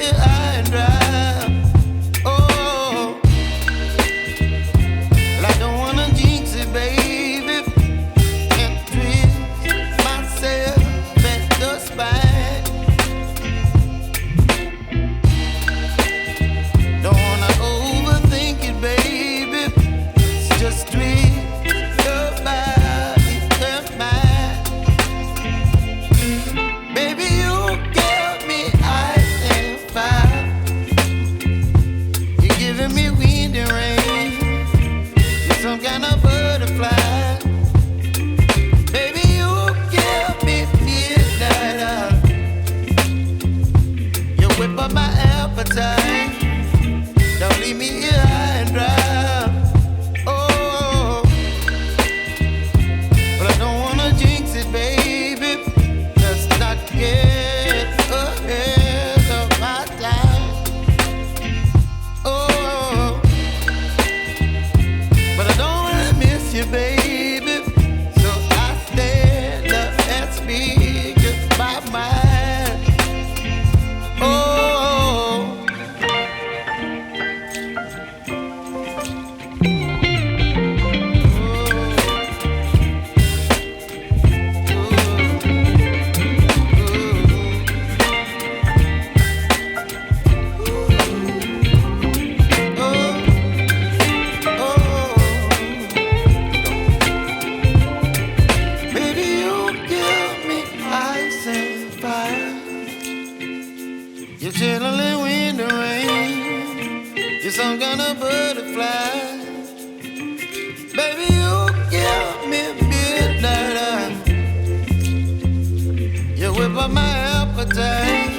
here high and dry. Oh, well, I don't wanna jinx it, baby, and twist myself at the spine. Don't wanna overthink it, baby. It's just twist your body and mine. Baby, you give me ice and fire. You're giving me wind and rain. You're some kind of butterfly. Baby, you give me midnight. You whip up my appetite. Don't leave me here high and dry. Oh, but I don't wanna jinx it, baby. Let's not get ahead of my time. Oh, but I don't wanna miss you, baby. So I stand up and speak my mind. Oh. Baby, you give me ice and fire. You're chilling wind and rain. You're some kind of butterfly. Baby, you give me midnight. You whip up my appetite.